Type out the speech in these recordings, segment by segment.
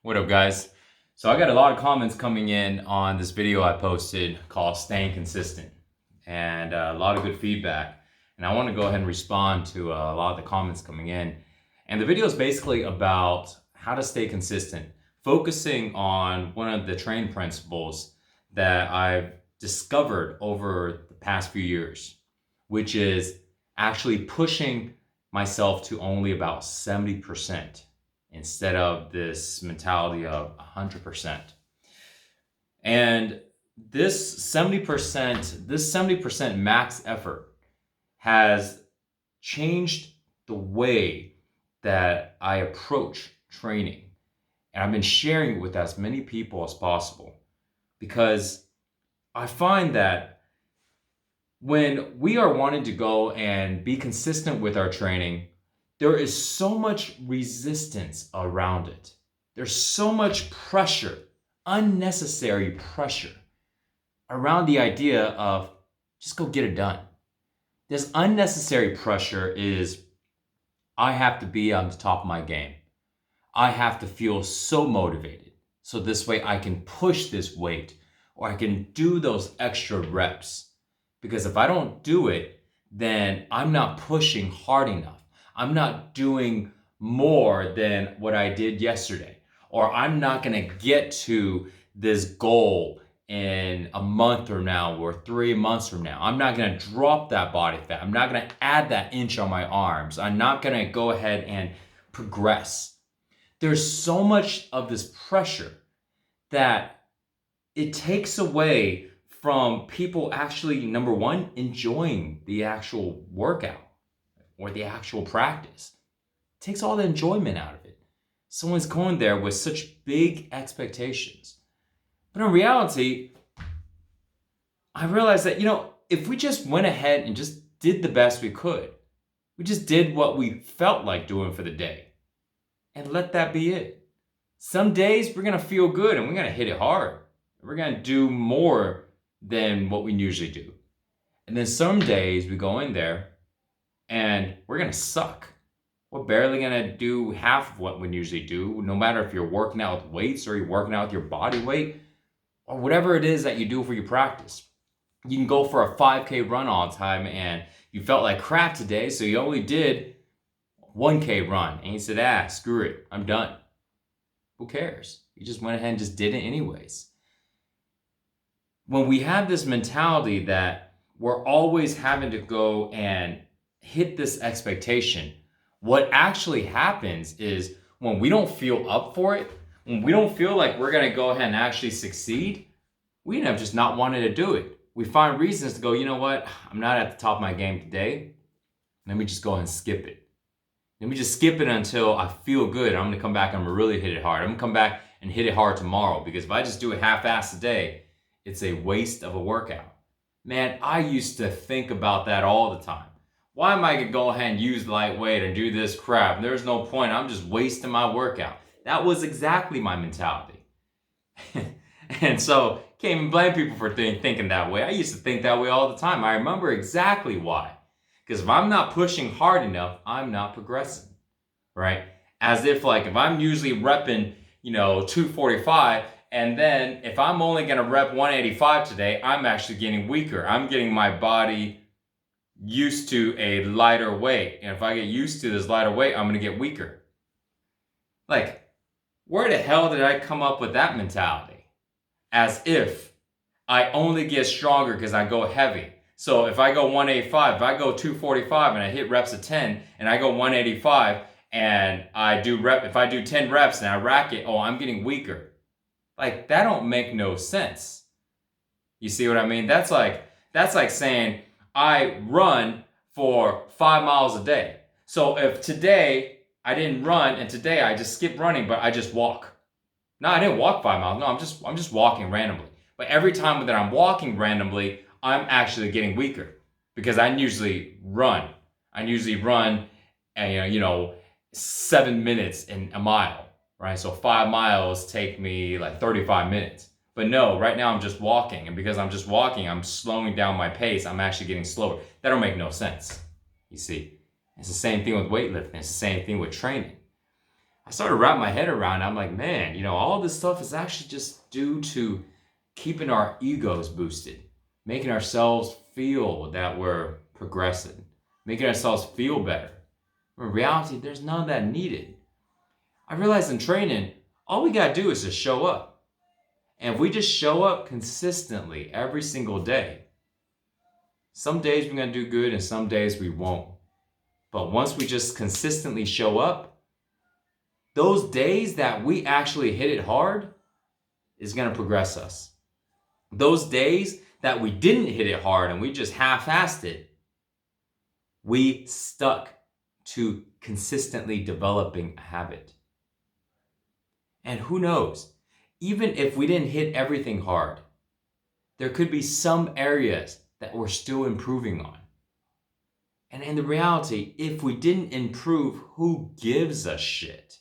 What up, guys? So I got a lot of comments coming in on this video I posted called Staying Consistent, and a lot of good feedback. And I want to go ahead and respond to a lot of the comments coming in. And the video is basically about how to stay consistent, focusing on one of the training principles that I've discovered over the past few years, which is actually pushing myself to only about 70%. Instead of this mentality of 100%. And this 70% max effort has changed the way that I approach training. And I've been sharing it with as many people as possible because I find that when we are wanting to go and be consistent with our training, there is so much resistance around it. There's so much pressure, unnecessary pressure around the idea of just go get it done. This unnecessary pressure is, I have to be on the top of my game. I have to feel so motivated. So this way I can push this weight or I can do those extra reps. Because if I don't do it, then I'm not pushing hard enough. I'm not doing more than what I did yesterday, or I'm not gonna get to this goal in a month from now or 3 months from now. I'm not gonna drop that body fat. I'm not gonna add that inch on my arms. I'm not gonna go ahead and progress. There's so much of this pressure that it takes away from people actually, number one, enjoying the actual workout or the actual practice. It takes all the enjoyment out of it. Someone's going there with such big expectations. But in reality, I realized that, if we just went ahead and just did the best we could, we just did what we felt like doing for the day, and let that be it. Some days we're gonna feel good and we're gonna hit it hard. We're gonna do more than what we usually do. And then some days we go in there and we're gonna suck. We're barely gonna do half of what we usually do, no matter if you're working out with weights or you're working out with your body weight or whatever it is that you do for your practice. You can go for a 5K run all the time and you felt like crap today, so you only did 1K run and you said, screw it, I'm done. Who cares? You just went ahead and just did it anyways. When we have this mentality that we're always having to go and hit this expectation, what actually happens is when we don't feel up for it, when we don't feel like we're gonna go ahead and actually succeed, we end up just not wanting to do it. We find reasons to go, you know what, I'm not at the top of my game today. Let me just go ahead and skip it. Let me just skip it until I feel good. I'm gonna come back and I'm gonna really hit it hard. I'm gonna come back and hit it hard tomorrow, because if I just do it half-assed today, it's a waste of a workout. Man, I used to think about that all the time. Why am I gonna go ahead and use lightweight and do this crap? There's no point. I'm just wasting my workout. That was exactly my mentality. And so, can't even blame people for thinking that way. I used to think that way all the time. I remember exactly why. Because if I'm not pushing hard enough, I'm not progressing, right? As if if I'm usually repping, 245, and then if I'm only gonna rep 185 today, I'm actually getting weaker. I'm getting my body used to a lighter weight. And if I get used to this lighter weight, I'm gonna get weaker. Where the hell did I come up with that mentality? As if I only get stronger because I go heavy. So if I go 185, if I go 245 and I hit reps of 10, and I go 185 and if I do 10 reps and I rack it, I'm getting weaker. That don't make no sense. You see what I mean? That's like saying I run for 5 miles a day. So if today I didn't run and today I just skipped running, but I just walk. No, I didn't walk 5 miles. No, I'm just walking randomly. But every time that I'm walking randomly, I'm actually getting weaker because I usually run. I usually run, 7 minutes in a mile, right? So 5 miles take me 35 minutes. But no, right now I'm just walking. And because I'm just walking, I'm slowing down my pace. I'm actually getting slower. That don't make no sense, you see. It's the same thing with weightlifting. It's the same thing with training. I started to wrap my head around it. I'm like, man, all this stuff is actually just due to keeping our egos boosted, making ourselves feel that we're progressing, making ourselves feel better. In reality, there's none of that needed. I realized in training, all we gotta do is just show up. And if we just show up consistently every single day, some days we're gonna do good and some days we won't. But once we just consistently show up, those days that we actually hit it hard is gonna progress us. Those days that we didn't hit it hard and we just half-assed it, we stuck to consistently developing a habit. And who knows, even if we didn't hit everything hard, there could be some areas that we're still improving on. And in the reality, if we didn't improve, who gives a shit?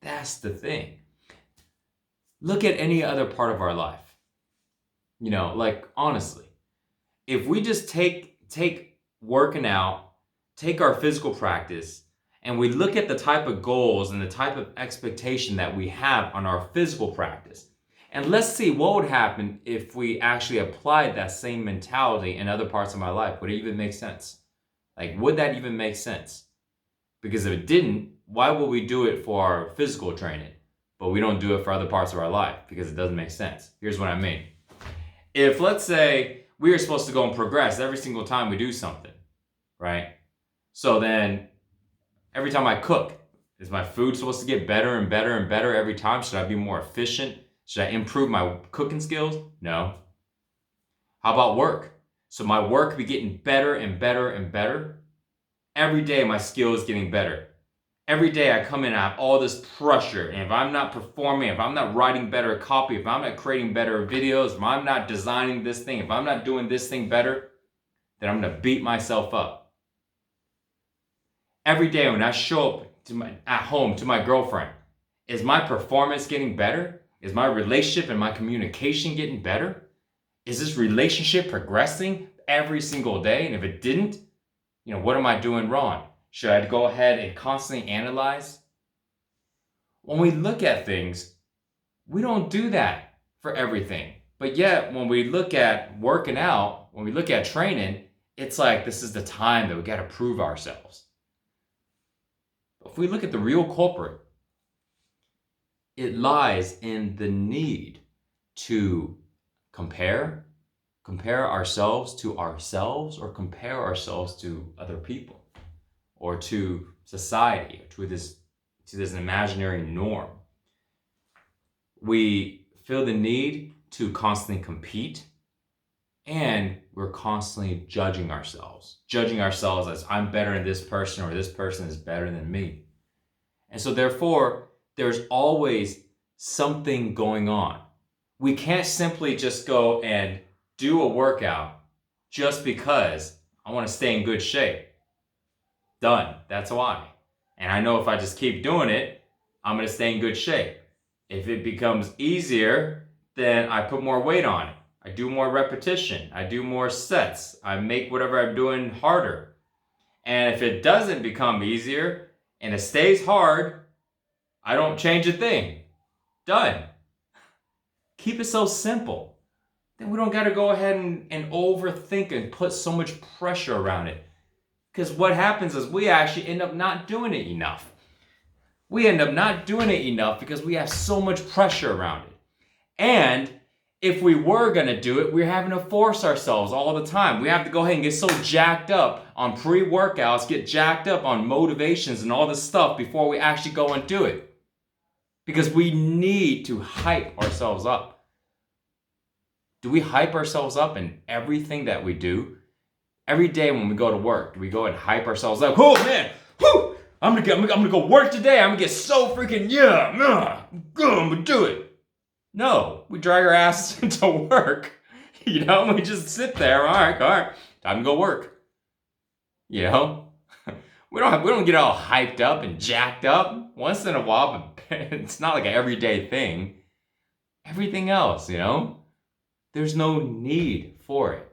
That's the thing. Look at any other part of our life. Like honestly, if we just take working out, take our physical practice, and we look at the type of goals and the type of expectation that we have on our physical practice, and let's see what would happen if we actually applied that same mentality in other parts of my life. Would it even make sense? Like, would that even make sense? Because if it didn't, why would we do it for our physical training, but we don't do it for other parts of our life? Because it doesn't make sense. Here's what I mean. If, let's say, we are supposed to go and progress every single time we do something, right? So then, every time I cook, is my food supposed to get better and better and better every time? Should I be more efficient? Should I improve my cooking skills? No. How about work? So my work be getting better and better and better. Every day my skill is getting better. Every day I come in and I have all this pressure, and if I'm not performing, if I'm not writing better copy, if I'm not creating better videos, if I'm not designing this thing, if I'm not doing this thing better, then I'm gonna beat myself up. Every day when I show up at home to my girlfriend, is my performance getting better? Is my relationship and my communication getting better? Is this relationship progressing every single day? And if it didn't, what am I doing wrong? Should I go ahead and constantly analyze? When we look at things, we don't do that for everything. But yet, when we look at working out, when we look at training, it's like this is the time that we got to prove ourselves. But if we look at the real culprit, it lies in the need to compare ourselves to ourselves, or compare ourselves to other people, or to society, or to this imaginary norm. We feel the need to constantly compete, and we're constantly judging ourselves as I'm better than this person, or this person is better than me. And so therefore, there's always something going on. We can't simply just go and do a workout just because I want to stay in good shape. Done. That's why. And I know if I just keep doing it, I'm going to stay in good shape. If it becomes easier, then I put more weight on it. I do more repetition. I do more sets. I make whatever I'm doing harder. And if it doesn't become easier and it stays hard, I don't change a thing. Done. Keep it so simple. Then we don't got to go ahead and overthink and put so much pressure around it. Because what happens is we actually end up not doing it enough. We end up not doing it enough because we have so much pressure around it. And if we were going to do it, we're having to force ourselves all the time. We have to go ahead and get so jacked up on pre-workouts, get jacked up on motivations and all this stuff before we actually go and do it. Because we need to hype ourselves up. Do we hype ourselves up in everything that we do? Every day when we go to work, do we go and hype ourselves up? Oh man, whoo! I'm gonna go work today. I'm gonna get so freaking I'm gonna do it. No, we drag our asses into work. We just sit there. All right, time to go work. We don't get all hyped up and jacked up. Once in a while, but it's not like an everyday thing. Everything else, there's no need for it.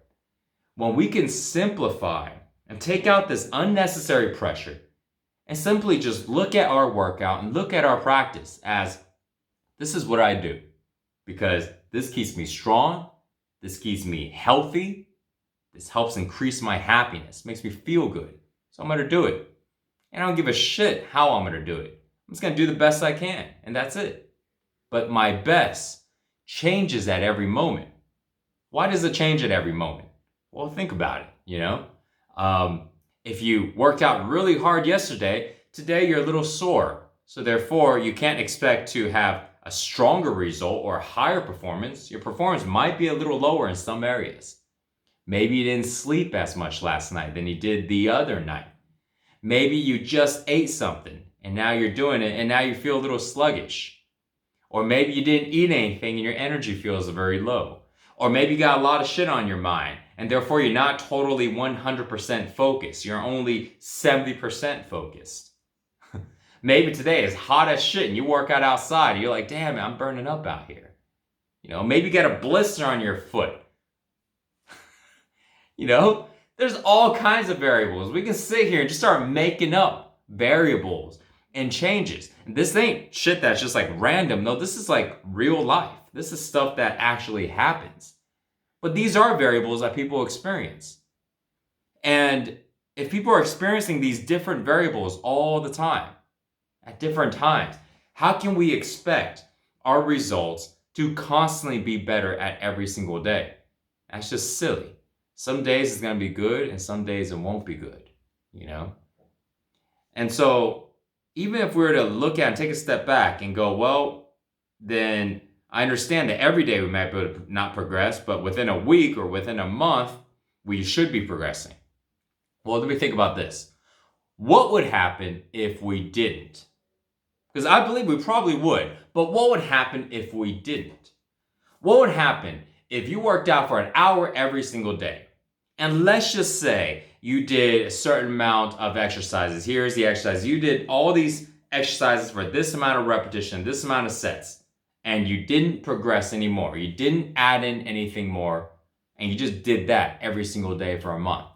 When we can simplify and take out this unnecessary pressure and simply just look at our workout and look at our practice as this is what I do because this keeps me strong, this keeps me healthy, this helps increase my happiness, makes me feel good. So I'm going to do it. And I don't give a shit how I'm going to do it. I'm just going to do the best I can, and that's it. But my best changes at every moment. Why does it change at every moment? Well, think about it, if you worked out really hard yesterday, today you're a little sore. So therefore, you can't expect to have a stronger result or a higher performance. Your performance might be a little lower in some areas. Maybe you didn't sleep as much last night than you did the other night. Maybe you just ate something and now you're doing it and now you feel a little sluggish. Or maybe you didn't eat anything and your energy feels very low. Or maybe you got a lot of shit on your mind and therefore you're not totally 100% focused. You're only 70% focused. Maybe today is hot as shit and you work out outside and you're like, damn, I'm burning up out here. Maybe you got a blister on your foot. There's all kinds of variables. We can sit here and just start making up variables and changes. And this ain't shit that's just like random. No, this is like real life. This is stuff that actually happens. But these are variables that people experience. And if people are experiencing these different variables all the time, at different times, how can we expect our results to constantly be better at every single day? That's just silly. Some days it's going to be good and some days it won't be good, And so even if we were to look at and take a step back and go, well, then I understand that every day we might be able to not progress, but within a week or within a month, we should be progressing. Well, let me think about this. What would happen if we didn't? Because I believe we probably would, but what would happen if we didn't? What would happen if you worked out for an hour every single day? And let's just say you did a certain amount of exercises. Here's the exercise. You did all these exercises for this amount of repetition, this amount of sets, and you didn't progress anymore. You didn't add in anything more, and you just did that every single day for a month.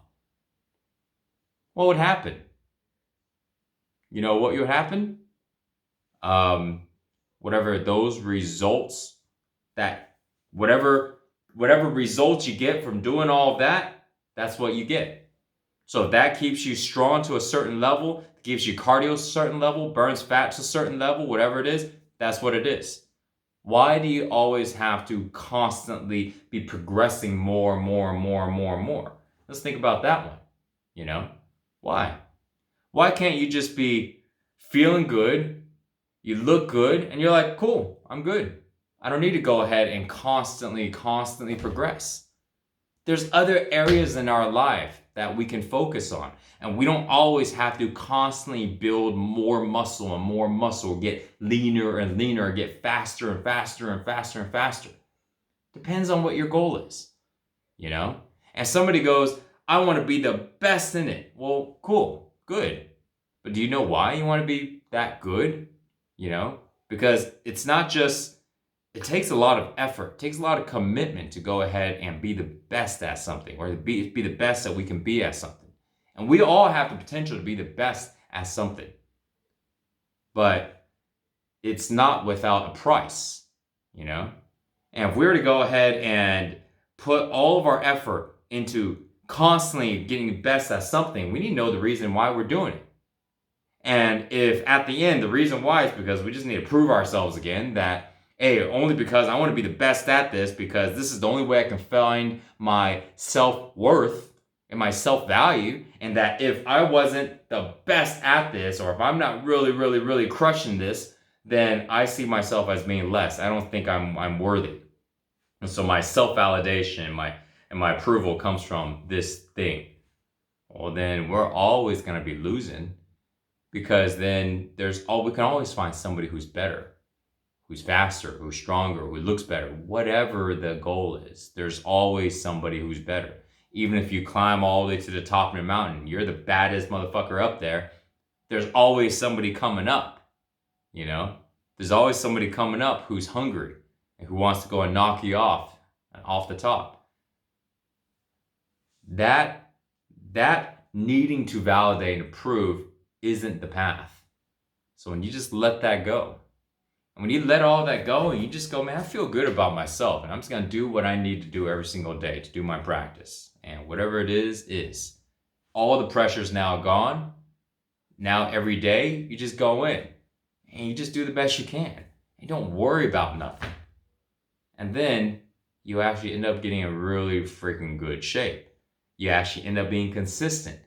What would happen? You know what would happen? Whatever those results whatever results you get from doing all of that, that's what you get. So if that keeps you strong to a certain level, gives you cardio to a certain level, burns fat to a certain level, whatever it is, that's what it is. Why do you always have to constantly be progressing more? Let's think about that one. Why? Why can't you just be feeling good, you look good, and you're like, cool, I'm good. I don't need to go ahead and constantly progress. There's other areas in our life that we can focus on. And we don't always have to constantly build more muscle, get leaner and leaner, get faster and faster. Depends on what your goal is, And somebody goes, I want to be the best in it. Well, cool, good. But do you know why you want to be that good? Because it's not just, it takes a lot of effort, it takes a lot of commitment to go ahead and be the best at something, or to be the best that we can be at something. And we all have the potential to be the best at something. But it's not without a price, And if we were to go ahead and put all of our effort into constantly getting the best at something, we need to know the reason why we're doing it. And if at the end, the reason why is because we just need to prove ourselves again that, hey, only because I want to be the best at this, because this is the only way I can find my self-worth and my self-value, and that if I wasn't the best at this, or if I'm not really crushing this, then I see myself as being less. I don't think I'm worthy. And so my self-validation and my approval comes from this thing. Well, then we're always going to be losing. Because then we can always find somebody who's better, who's faster, who's stronger, who looks better. Whatever the goal is, there's always somebody who's better. Even if you climb all the way to the top of the mountain, you're the baddest motherfucker up there, there's always somebody coming up, There's always somebody coming up who's hungry and who wants to go and knock you off the top. That needing to validate and prove isn't the path. So when you just let that go, and when you let all that go and you just go, man, I feel good about myself and I'm just going to do what I need to do every single day to do my practice. And whatever it is. All the pressure's now gone. Now every day you just go in and you just do the best you can. You don't worry about nothing. And then you actually end up getting in really freaking good shape. You actually end up being consistent.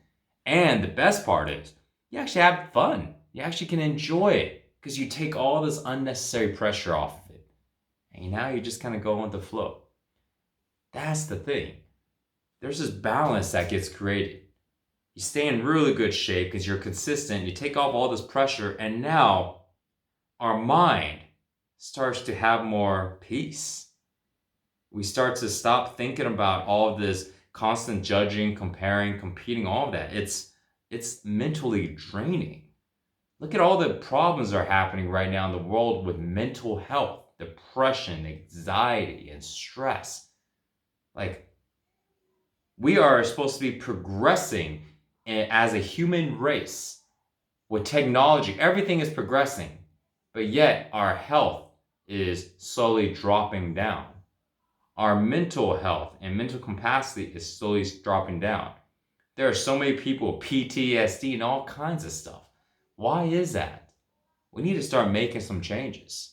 And the best part is you actually have fun. You actually can enjoy it because you take all this unnecessary pressure off of it. And now you just kind of go with the flow. That's the thing. There's this balance that gets created. You stay in really good shape because you're consistent. You take off all this pressure, and now our mind starts to have more peace. We start to stop thinking about all of this constant judging, comparing, competing, all of that. It's mentally draining. Look at all the problems that are happening right now in the world with mental health, depression, anxiety, and stress. Like, we are supposed to be progressing as a human race with technology. Everything is progressing, but yet our health is slowly dropping down. Our mental health and mental capacity is slowly dropping down. There are so many people with PTSD and all kinds of stuff. Why is that? We need to start making some changes.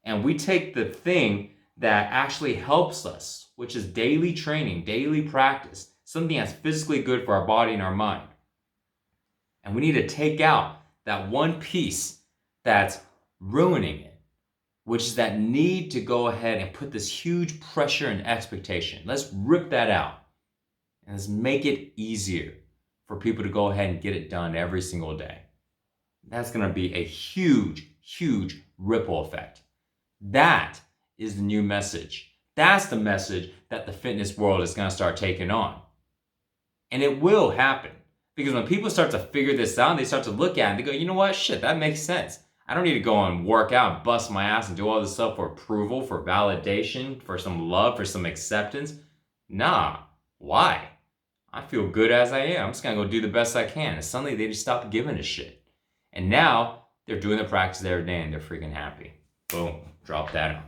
And we take the thing that actually helps us, which is daily training, daily practice, something that's physically good for our body and our mind. And we need to take out that one piece that's ruining it, which is that need to go ahead and put this huge pressure and expectation. Let's rip that out and let's make it easier for people to go ahead and get it done every single day. That's going to be a huge, huge ripple effect. That is the new message. That's the message that the fitness world is going to start taking on. And it will happen. Because when people start to figure this out, they start to look at it and they go, you know what? Shit, that makes sense. I don't need to go and work out and bust my ass and do all this stuff for approval, for validation, for some love, for some acceptance. Nah. Why? I feel good as I am. I'm just going to go do the best I can. And suddenly they just stop giving a shit. And now they're doing the practice every day and they're freaking happy. Boom. Drop that on.